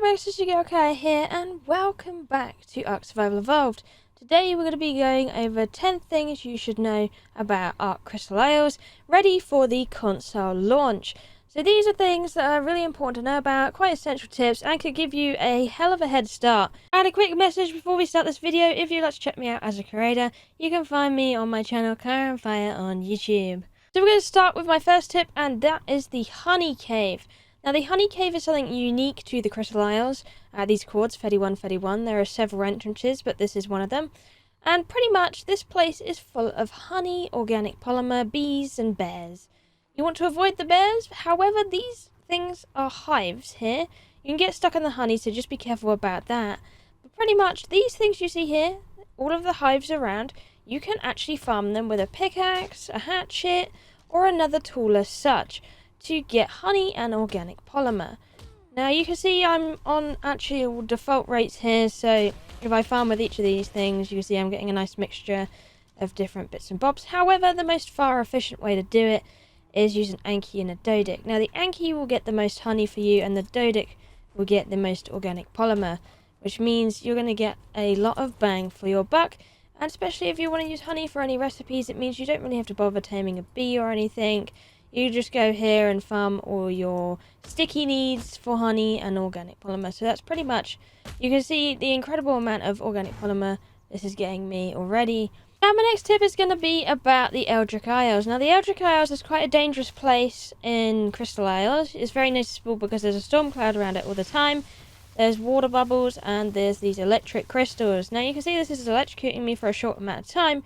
This is your here, and welcome back to ARK Survival Evolved. Today we're going to be going over 10 things you should know about ARK Crystal Isles, ready for the console launch. So these are things that are really important to know about, quite essential tips, and could give you a hell of a head start. And a quick message before we start this video: if you'd like to check me out as a creator, you can find me on my channel Car and Fire on YouTube. So we're going to start with my first tip, and that is the Honey Cave. Now, the Honey Cave is something unique to the Crystal Isles. These chords, 31, 31, there are several entrances, but this is one of them. And pretty much, this place is full of honey, organic polymer, bees, and bears. You want to avoid the bears, however, these things are hives here. You can get stuck in the honey, so just be careful about that. But pretty much, these things you see here, all of the hives around, you can actually farm them with a pickaxe, a hatchet, or another tool as such, to get honey and organic polymer. Now you can see I'm on actual default rates here, so if I farm with each of these things, you can see I'm getting a nice mixture of different bits and bobs. However, the most far efficient way to do it is use an Anki and a Dodic. Now the Anki will get the most honey for you, and the Dodic will get the most organic polymer, which means you're going to get a lot of bang for your buck. And especially if you want to use honey for any recipes, it means you don't really have to bother taming a bee or anything. You just go here and farm all your sticky needs for honey and organic polymer. So that's pretty much, you can see the incredible amount of organic polymer this is getting me already. Now my next tip is going to be about the Eldritch Isles. Now the Eldritch Isles is quite a dangerous place in Crystal Isles. It's very noticeable because there's a storm cloud around it all the time. There's water bubbles and there's these electric crystals. Now you can see this is electrocuting me for a short amount of time.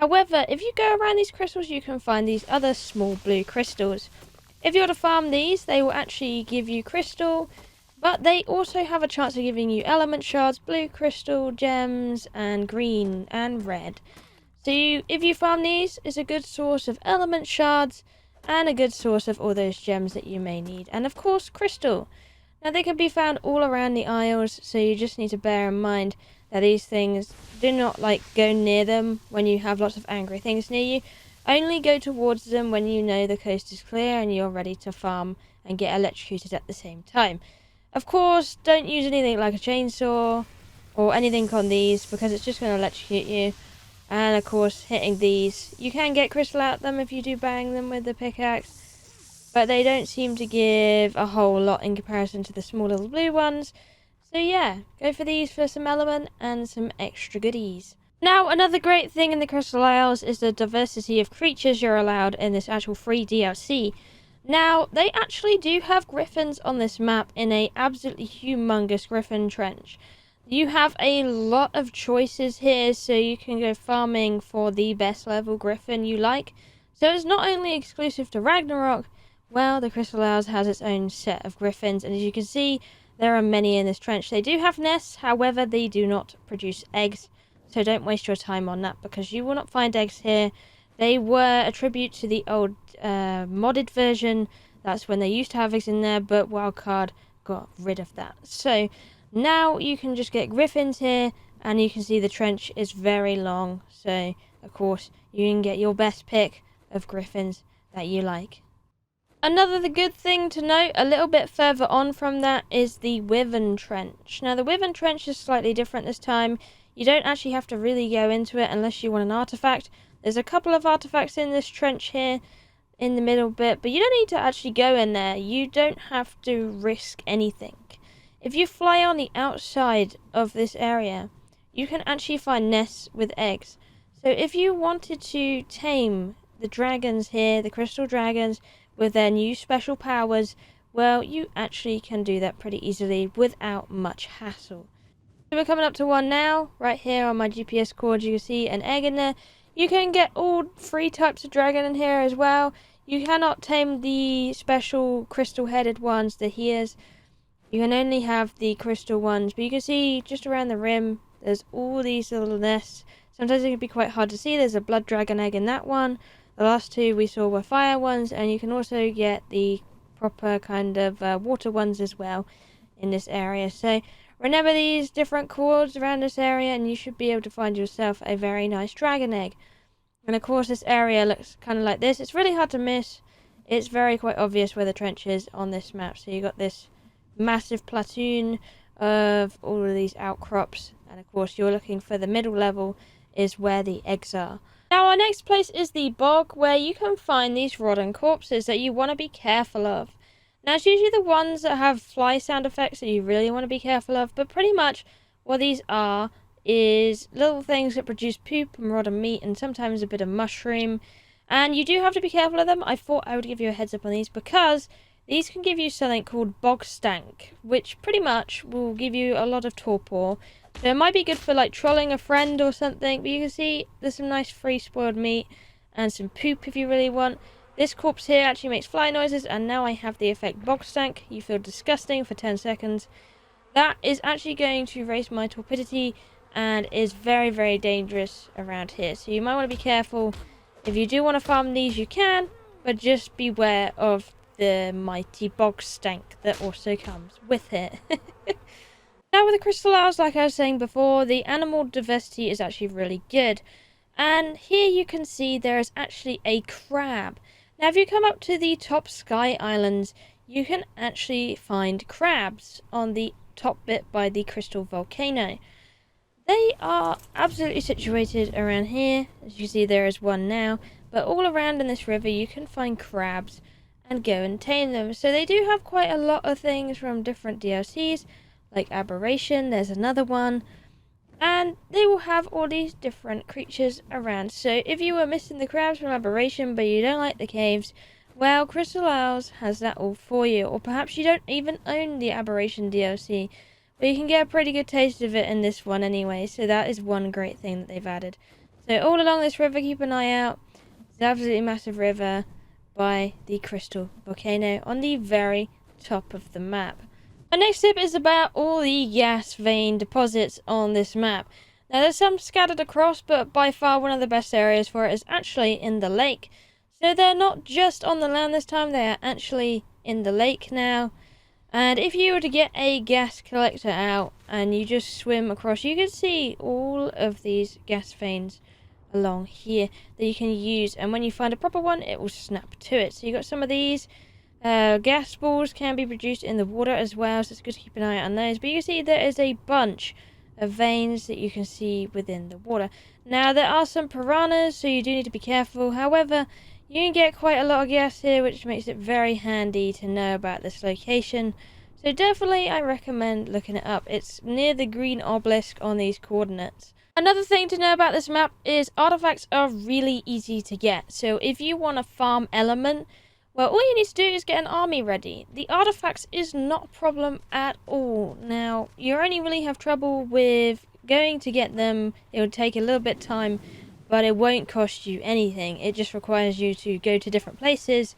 However, if you go around these crystals, you can find these other small blue crystals. If you were to farm these, they will actually give you crystal, but they also have a chance of giving you element shards, blue crystal, gems, and green and red. So if you farm these, it's a good source of element shards and a good source of all those gems that you may need. And of course, crystal. Now they can be found all around the Isles, so you just need to bear in mind that these things, do not go near them when you have lots of angry things near you. Only go towards them when you know the coast is clear and you're ready to farm and get electrocuted at the same time. Of course, don't use anything like a chainsaw or anything on these, because it's just going to electrocute you. And of course, hitting these, you can get crystal out of them if you do bang them with the pickaxe, but they don't seem to give a whole lot in comparison to the small little blue ones. So yeah, go for these for some element and some extra goodies. Now, another great thing in the Crystal Isles is the diversity of creatures you're allowed in this actual free DLC. Now, they actually do have griffins on this map in a absolutely humongous griffin trench. You have a lot of choices here, so you can go farming for the best level griffin you like. So it's not only exclusive to Ragnarok, well, the Crystal Isles has its own set of griffins, and as you can see, there are many in this trench. They do have nests, however, they do not produce eggs. So don't waste your time on that, because you will not find eggs here. They were a tribute to the old modded version. That's when they used to have eggs in there, but Wildcard got rid of that. So now you can just get griffins here, and you can see the trench is very long. So, of course, you can get your best pick of griffins that you like. Another good thing to note, a little bit further on from that, is the Wyvern Trench. Now, the Wyvern Trench is slightly different this time. You don't actually have to really go into it unless you want an artifact. There's a couple of artifacts in this trench here, in the middle bit, but you don't need to actually go in there. You don't have to risk anything. If you fly on the outside of this area, you can actually find nests with eggs. So if you wanted to tame the dragons here, the crystal dragons, with their new special powers, well, you actually can do that pretty easily without much hassle. So we're coming up to one now. Right here on my GPS cord, you can see an egg in there. You can get all 3 types of dragon in here as well. You cannot tame the special crystal-headed ones, the Hears. You can only have the crystal ones, but you can see just around the rim, there's all these little nests. Sometimes it can be quite hard to see. There's a blood dragon egg in that one. The last 2 we saw were fire ones, and you can also get the proper kind of water ones as well in this area. So remember these different chords around this area, and you should be able to find yourself a very nice dragon egg. And of course this area looks kind of like this. It's really hard to miss. It's quite obvious where the trench is on this map. So you got this massive platoon of all of these outcrops, and of course you're looking for the middle level is where the eggs are. Now our next place is the bog, where you can find these rotten corpses that you want to be careful of. Now it's usually the ones that have fly sound effects that you really want to be careful of, but pretty much what these are is little things that produce poop and rotten meat and sometimes a bit of mushroom, and you do have to be careful of them. I thought I would give you a heads up on these because these can give you something called bog stank, which pretty much will give you a lot of torpor. So it might be good for like trolling a friend or something, but you can see there's some nice free spoiled meat and some poop if you really want. This corpse here actually makes fly noises, and now I have the effect bog stank. You feel disgusting for 10 seconds. That is actually going to raise my torpidity and is very, very dangerous around here. So you might want to be careful. If you do want to farm these, you can, but just beware of the mighty bog stank that also comes with it. Now with the crystal owls, like I was saying before, the animal diversity is actually really good. And here you can see there is actually a crab. Now if you come up to the top sky islands, you can actually find crabs on the top bit by the crystal volcano. They are absolutely situated around here. As you see, there is one now, but all around in this river you can find crabs and go and tame them. So they do have quite a lot of things from different DLCs, like Aberration, there's another one, and they will have all these different creatures around. So if you were missing the crabs from Aberration but you don't like the caves, well, Crystal Isles has that all for you. Or perhaps you don't even own the Aberration DLC, but you can get a pretty good taste of it in this one anyway. So that is one great thing that they've added. So all along this river, keep an eye out. It's an absolutely massive river by the Crystal Volcano on the very top of the map. My next tip is about all the gas vein deposits on this map. Now there's some scattered across, but by far one of the best areas for it is actually in the lake. So they're not just on the land this time, they are actually in the lake now. And if you were to get a gas collector out and you just swim across, you can see all of these gas veins along here that you can use. And when you find a proper one, it will snap to it. So you got some of these. Gas balls can be produced in the water as well, so it's good to keep an eye on those. But you can see there is a bunch of veins that you can see within the water. Now there are some piranhas, so you do need to be careful. However, you can get quite a lot of gas here, which makes it very handy to know about this location. So definitely I recommend looking it up. It's near the green obelisk on these coordinates. Another thing to know about this map is artifacts are really easy to get. So if you want to farm element, well, all you need to do is get an army ready. The artifacts is not a problem at all. Now, you only really have trouble with going to get them. It will take a little bit of time, but it won't cost you anything. It just requires you to go to different places.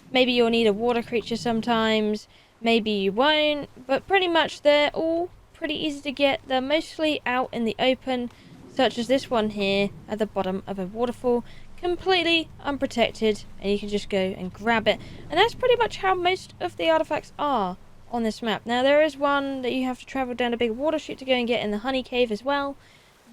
Maybe you'll need a water creature sometimes. Maybe you won't. But pretty much they're all pretty easy to get. They're mostly out in the open, such as this one here at the bottom of a waterfall. Completely unprotected, and you can just go and grab it. And that's pretty much how most of the artifacts are on this map. Now there is one that you have to travel down a big water chute to go and get in the honey cave as well,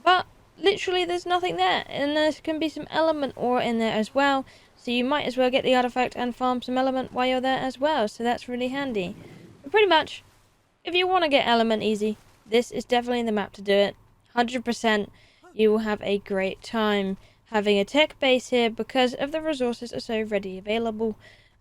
but literally there's nothing there. And there can be some element ore in there as well, so you might as well get the artifact and farm some element while you're there as well. So that's really handy. But pretty much, if you want to get element easy, this is definitely the map to do it. 100%. You will have a great time having a tech base here because of the resources are so ready available,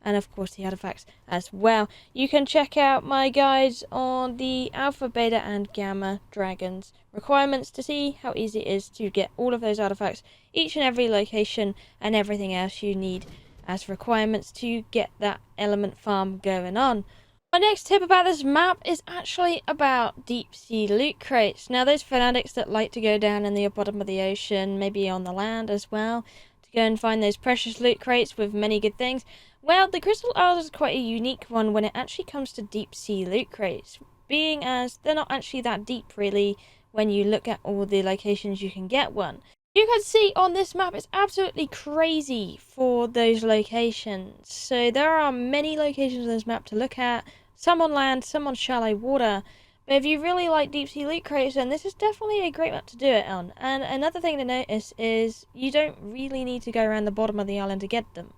and of course the artifacts as well. You can check out my guides on the alpha, beta and gamma dragons requirements to see how easy it is to get all of those artifacts, each and every location and everything else you need as requirements to get that element farm going on. My next tip about this map is actually about deep sea loot crates. Now those fanatics that like to go down in the bottom of the ocean, maybe on the land as well, to go and find those precious loot crates with many good things. Well, the Crystal Isles is quite a unique one when it actually comes to deep sea loot crates, being as they're not actually that deep really when you look at all the locations you can get one. You can see on this map it's absolutely crazy for those locations. So there are many locations on this map to look at, some on land, some on shallow water. But if you really like deep sea loot crates, then this is definitely a great map to do it on. And another thing to notice is you don't really need to go around the bottom of the island to get them.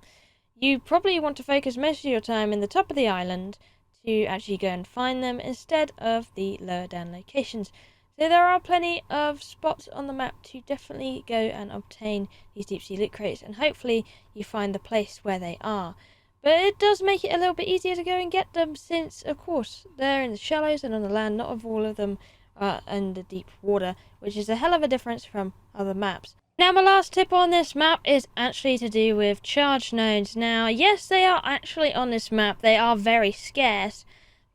You probably want to focus most of your time in the top of the island to actually go and find them instead of the lower down locations. So there are plenty of spots on the map to definitely go and obtain these deep sea loot crates, and hopefully you find the place where they are. But it does make it a little bit easier to go and get them, since of course they're in the shallows and on the land. Not of all of them are in the deep water, which is a hell of a difference from other maps. Now my last tip on this map is actually to do with charge nodes. Now yes, they are actually on this map, they are very scarce,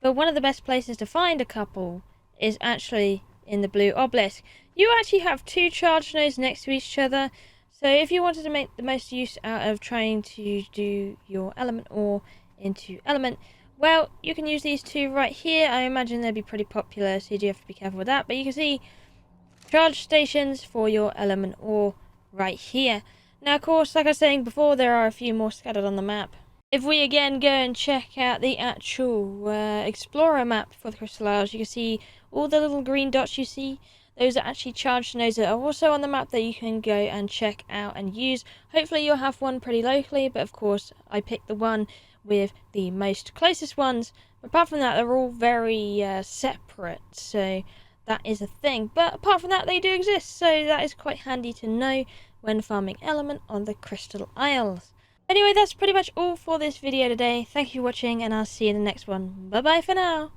but one of the best places to find a couple is actually in the blue obelisk. You actually have 2 charge nodes next to each other, so if you wanted to make the most use out of trying to do your element ore into element, well, you can use these 2 right here. I imagine they'd be pretty popular, so you do have to be careful with that, but you can see charge stations for your element ore right here. Now of course, like I was saying before, there are a few more scattered on the map. If we again go and check out the actual Explorer map for the Crystal Isles, you can see all the little green dots you see. Those are actually charge nodes that are also on the map that you can go and check out and use. Hopefully you'll have one pretty locally, but of course I picked the one with the most closest ones. But apart from that, they're all very separate, so that is a thing. But apart from that, they do exist, so that is quite handy to know when farming element on the Crystal Isles. Anyway, that's pretty much all for this video today. Thank you for watching, and I'll see you in the next one. Bye bye for now.